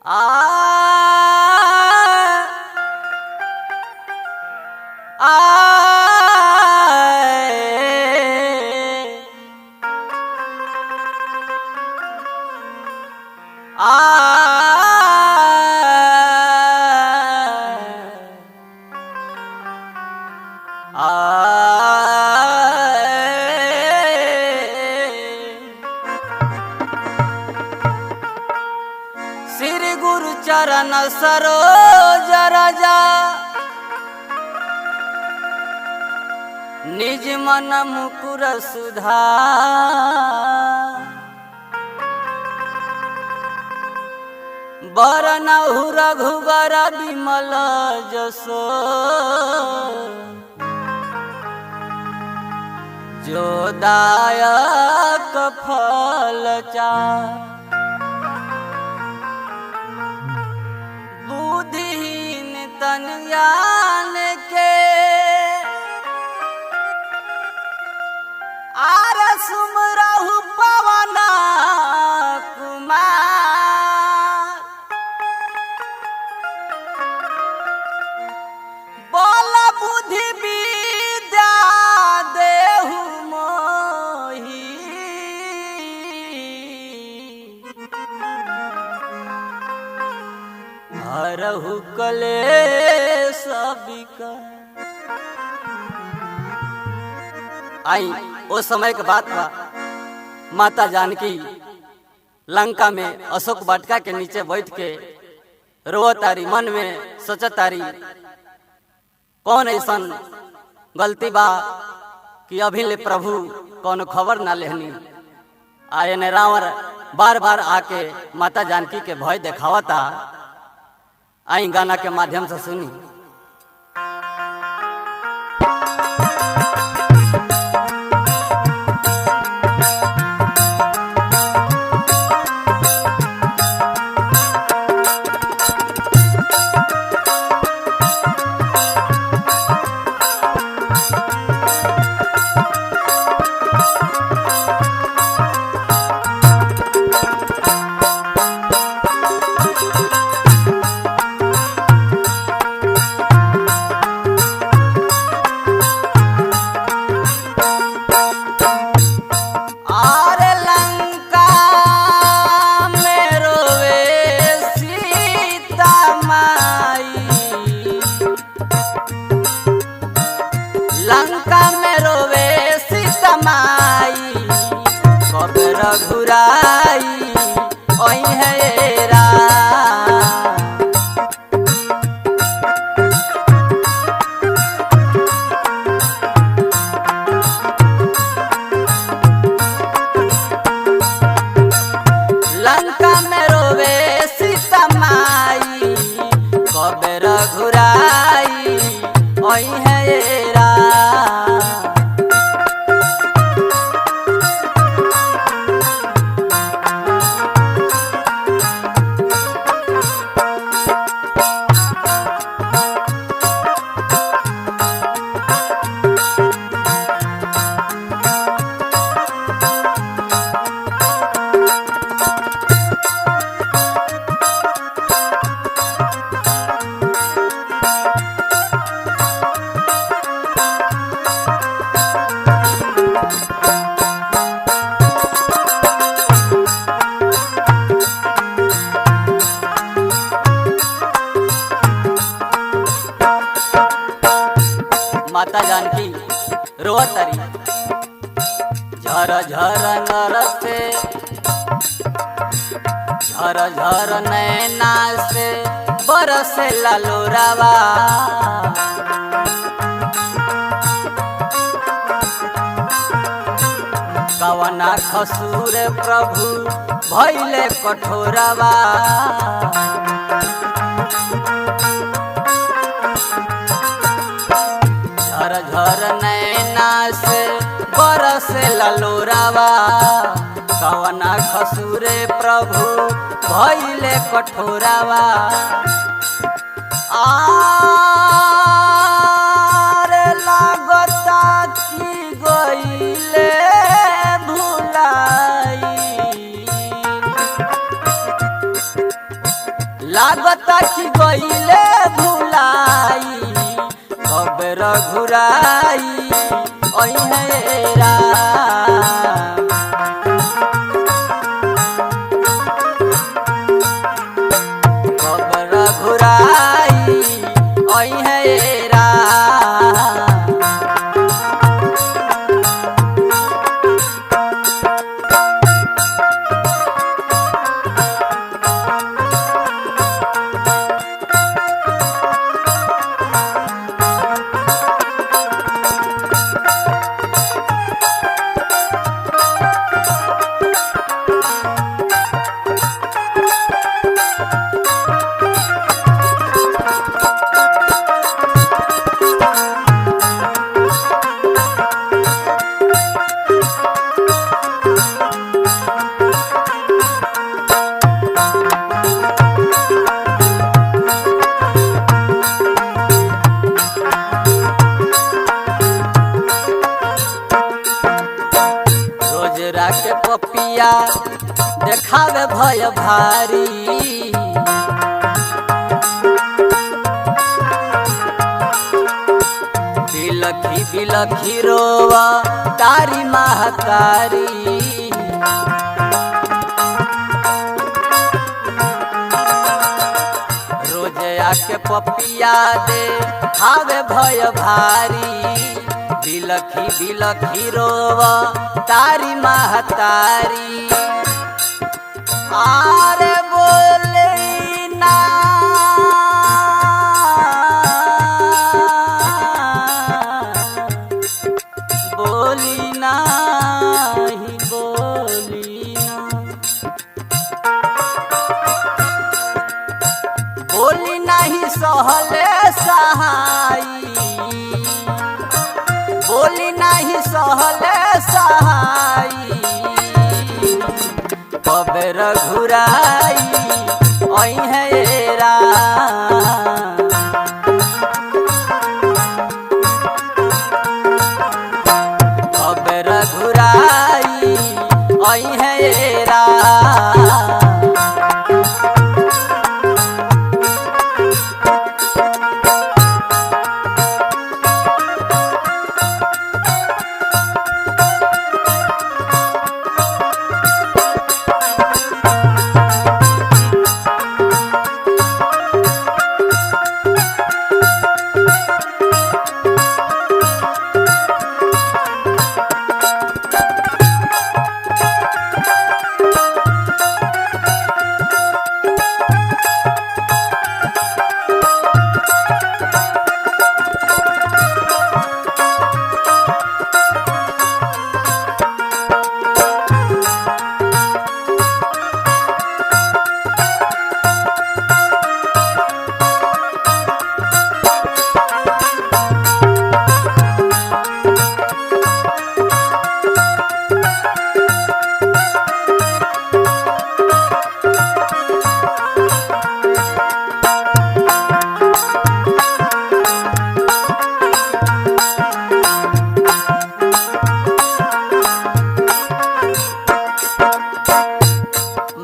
आ आ श्री गुरु चरण सरोज रजा निज मन मुकुर सुधा बरनहु रघुबर विमल जसो जो दायक फल चार बुद्धिहीन तन ज्ञान के आर सुमरहु पवन कुमार बोल बुद्धि विद्या देहु मोहि हरहु कलेश विकार। आई वो समय के बात बा, माता जानकी लंका में अशोक वाटिका के नीचे बैठ के रोतारी, मन में सोचतारी कौन ऐसा गलती बा कि अभी ले प्रभु कौन खबर ना लेहनी। आए ने रावण बार बार आके माता जानकी के भय देखावता। आई गाना के माध्यम से सुनी। लंका में रोवे सीता माई कब रघुराई ओई है रा। लंका में रोवे सीता माई कब रघुराई ओई है रा। माता जानकी रोतारी झर झर नर से झर झर नैना से बरसे लालोरावा। कवना खसूर प्रभु भइले कठोरावा। झर झर नैना से बरसे लालोरावा। कवना खसूरे प्रभु भइले कठोरावा। आरे लागता की गइले भुलाई। लागता कि गईले भुलाई कब रघुराई ओहे राम। कब रघुराई ओहे राम। के पपिया देखावे भय भारी बिलखी बिलखी रोवा तारी महतारी। रोज आके पपिया दे खावे भय भारी बिलखी बिलखी रोवा तारी महतारी। आरे बोले ना बोली नाही बोली ना बोली नाही सहले सहाई बोली नाही सहले सहाई कब रघुराई ओहे राम। कब रघुराई ओहे राम।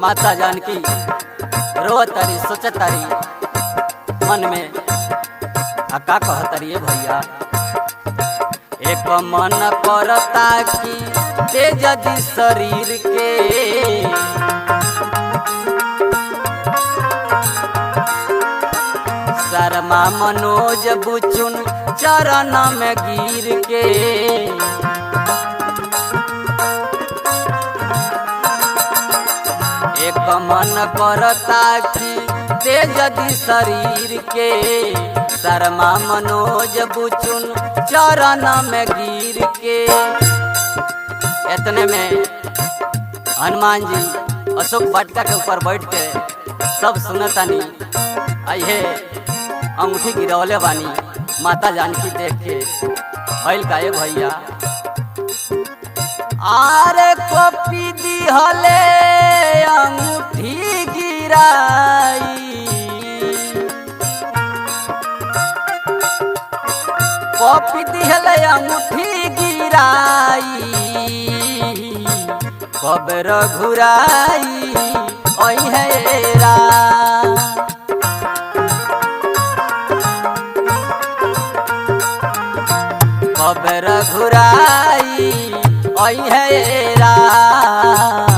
माता जानकी रोतारी सोचतारी मन में का कहतारी भैया। एक मन करता कि तेज दी शरीर के शर्मा मनोज बुचुन चरण में गिर के एक मन करता कि तेज दी शरीर के शर्मा मनोज बुचुन चरण में गिर के। इतने में हनुमान जी अशोक वाटिका के ऊपर बैठ के सब सुनतानी आइए अंगूठी गिरौले बानी माता जानकी देख के भइल काहे भैया। आरे कॉपी दिहले अंगूठी गिराई कॉपी दिहले अंगूठी गिराई कब रघुराई ओहे राम। रघुराई ओई है राम।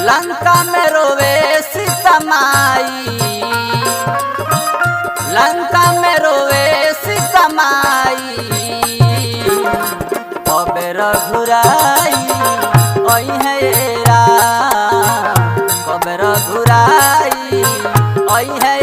लंका में रोवे सीता माई, लंका में रोवे सीता माई, कबे रघुराई ओई है राम, कबे रघुराई ओई है